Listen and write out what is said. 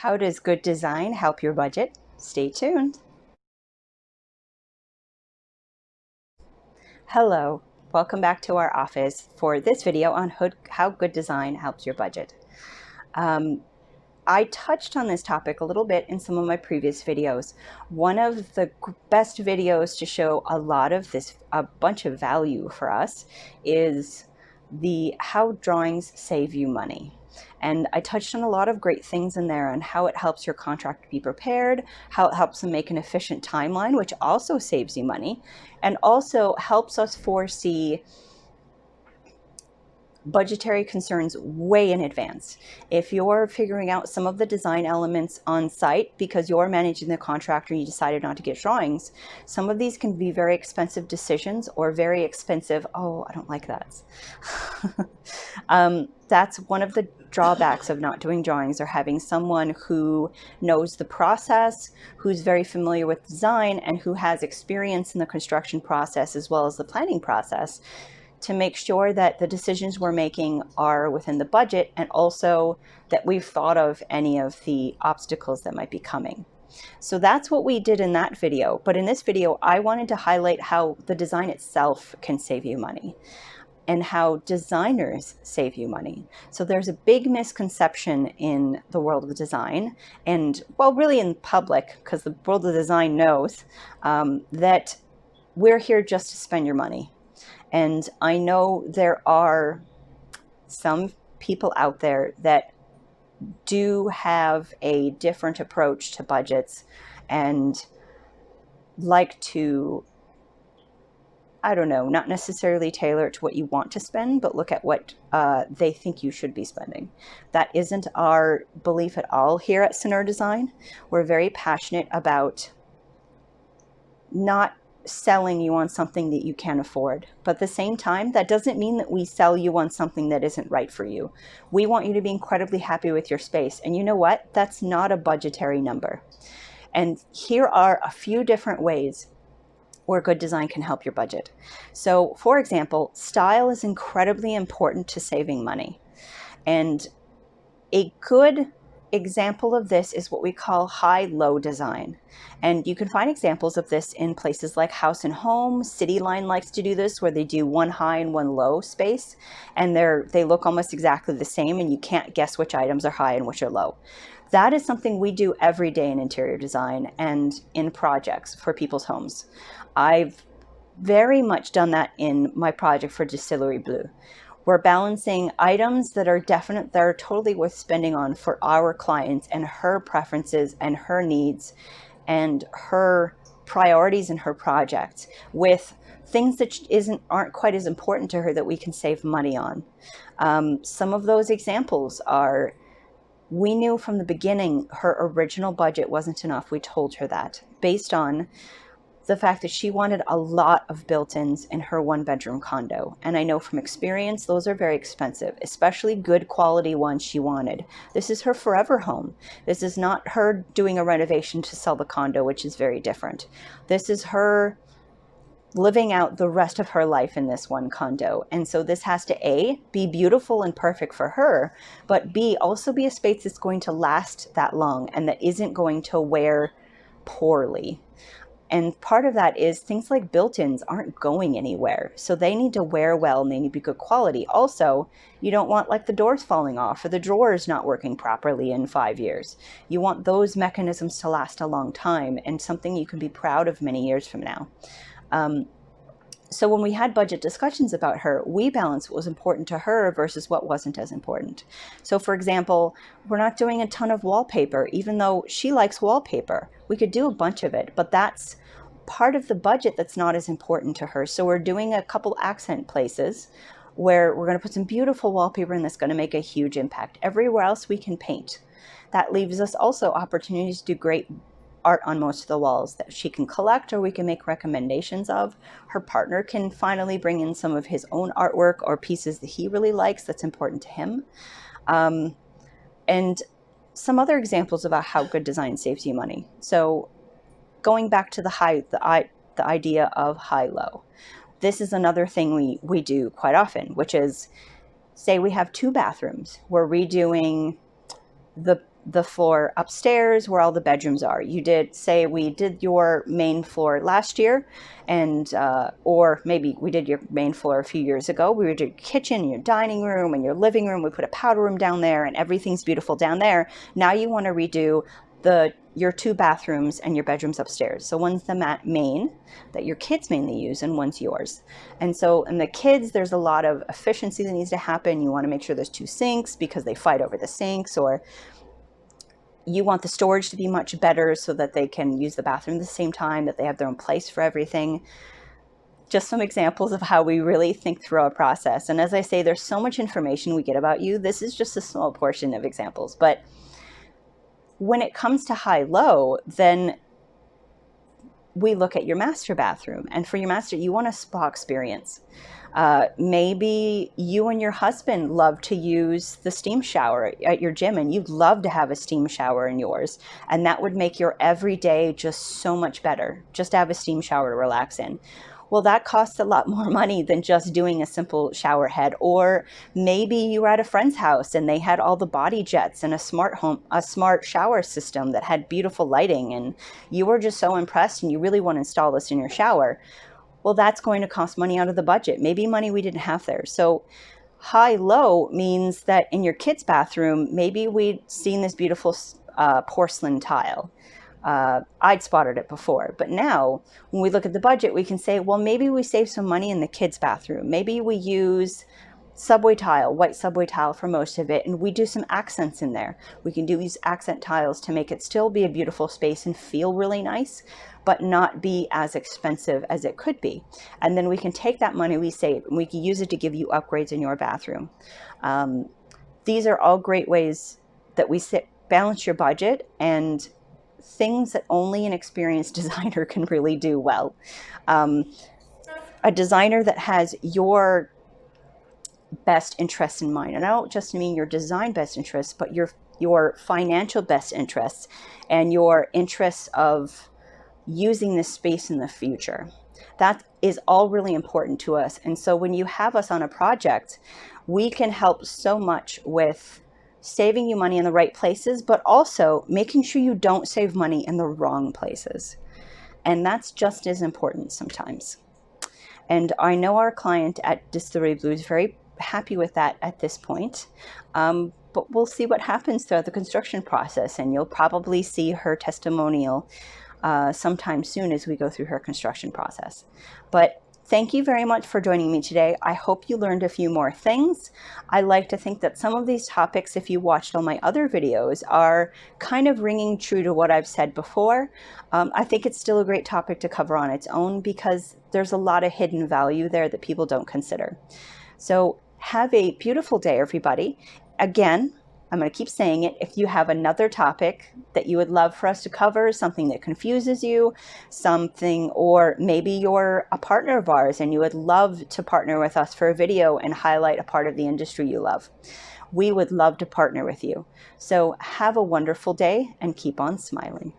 How does good design help your budget? Stay tuned. Hello, welcome back to our office for this video on how good design helps your budget. I touched on this topic a little bit in some of my previous videos. One of the best videos to show a bunch of value for us is the how drawings save you money. And I touched on a lot of great things in there on how it helps your contractor be prepared, how it helps them make an efficient timeline, which also saves you money, and also helps us foresee budgetary concerns way in advance. If you're figuring out some of the design elements on site because you're managing the contractor and you decided not to get drawings, some of these can be very expensive decisions or very expensive, oh, I don't like that. That's one of the drawbacks of not doing drawings, or having someone who knows the process, who's very familiar with design, and who has experience in the construction process as well as the planning process, to make sure that the decisions we're making are within the budget, and also that we've thought of any of the obstacles that might be coming. So that's what we did in that video. But in this video, I wanted to highlight how the design itself can save you money and how designers save you money. So there's a big misconception in the world of design, and well, really in public, because the world of design knows that we're here just to spend your money. And I know there are some people out there that do have a different approach to budgets and like to, I don't know, not necessarily tailor it to what you want to spend, but look at what they think you should be spending. That isn't our belief at all here at Sanura Design. We're very passionate about not selling you on something that you can't afford. But at the same time, that doesn't mean that we sell you on something that isn't right for you. We want you to be incredibly happy with your space. And you know what? That's not a budgetary number. And here are a few different ways where good design can help your budget. So for example, style is incredibly important to saving money. And a good example of this is what we call high-low design. And you can find examples of this in places like House and Home. City Line likes to do this, where they do one high and one low space, and they look almost exactly the same, and you can't guess which items are high and which are low. That is something we do every day in interior design and in projects for people's homes. I've very much done that in my project for Distillery Blue. We're balancing items that are totally worth spending on for our clients and her preferences and her needs and her priorities in her project, with things that aren't quite as important to her that we can save money on. Some of those examples are, we knew from the beginning her original budget wasn't enough. We told her that, based on the fact that she wanted a lot of built-ins in her one-bedroom condo. And I know from experience, those are very expensive, especially good quality ones she wanted. This is her forever home. This is not her doing a renovation to sell the condo, which is very different. This is her living out the rest of her life in this one condo. And so this has to A, be beautiful and perfect for her, but B, also be a space that's going to last that long and that isn't going to wear poorly. And part of that is things like built-ins aren't going anywhere. So they need to wear well and they need to be good quality. Also, you don't want like the doors falling off or the drawers not working properly in 5 years. You want those mechanisms to last a long time and something you can be proud of many years from now. So when we had budget discussions about her, we balanced what was important to her versus what wasn't as important. So for example, we're not doing a ton of wallpaper, even though she likes wallpaper. We could do a bunch of it, but that's part of the budget that's not as important to her. So we're doing a couple accent places where we're going to put some beautiful wallpaper in that's going to make a huge impact. Everywhere else we can paint. That leaves us also opportunities to do great art on most of the walls that she can collect, or we can make recommendations of. Her partner can finally bring in some of his own artwork or pieces that he really likes that's important to him. And some other examples about how good design saves you money. So going back to the idea of high-low. This is another thing we do quite often, which is, say we have 2 bathrooms. We're redoing the floor upstairs where all the bedrooms are. You did, say we did your main floor last year, and or maybe we did your main floor a few years ago. We did your kitchen, your dining room, and your living room. We put a powder room down there, and everything's beautiful down there. Now you want to redo your 2 bathrooms and your bedrooms upstairs. So one's the main that your kids mainly use, and one's yours. And so in the kids, there's a lot of efficiency that needs to happen. You want to make sure there's 2 sinks because they fight over the sinks, or you want the storage to be much better so that they can use the bathroom at the same time, that they have their own place for everything. Just some examples of how we really think through our process. And as I say, there's so much information we get about you. This is just a small portion of examples. But when it comes to high-low, then we look at your master bathroom. And for your master, you want a spa experience. Maybe you and your husband love to use the steam shower at your gym, and you'd love to have a steam shower in yours. And that would make your everyday just so much better, just to have a steam shower to relax in. Well, that costs a lot more money than just doing a simple shower head. Or maybe you were at a friend's house and they had all the body jets and a smart shower system that had beautiful lighting, and you were just so impressed and you really want to install this in your shower. Well, that's going to cost money out of the budget, maybe money we didn't have there. So high-low means that in your kids' bathroom, maybe we'd seen this beautiful porcelain tile. I'd spotted it before, but now when we look at the budget, we can say, well, maybe we save some money in the kids' bathroom. Maybe we use subway tile, white subway tile for most of it, and we do some accents in there. We can do these accent tiles to make it still be a beautiful space and feel really nice, but not be as expensive as it could be. And then we can take that money we save and we can use it to give you upgrades in your bathroom. These are all great ways that we balance your budget, and things that only an experienced designer can really do well. A designer that has your best interests in mind. And I don't just mean your design best interests, but your financial best interests and your interests of using this space in the future. That is all really important to us. And so when you have us on a project, we can help so much with saving you money in the right places, but also making sure you don't save money in the wrong places. And that's just as important sometimes. And I know our client at Distillery Blue is very happy with that at this point. But we'll see what happens throughout the construction process, and you'll probably see her testimonial sometime soon as we go through her construction process. But thank you very much for joining me today. I hope you learned a few more things. I like to think that some of these topics, if you watched all my other videos, are kind of ringing true to what I've said before. I think it's still a great topic to cover on its own because there's a lot of hidden value there that people don't consider. So have a beautiful day, everybody. Again, I'm going to keep saying it. If you have another topic that you would love for us to cover, something that confuses you, something, or maybe you're a partner of ours and you would love to partner with us for a video and highlight a part of the industry you love, we would love to partner with you. So have a wonderful day and keep on smiling.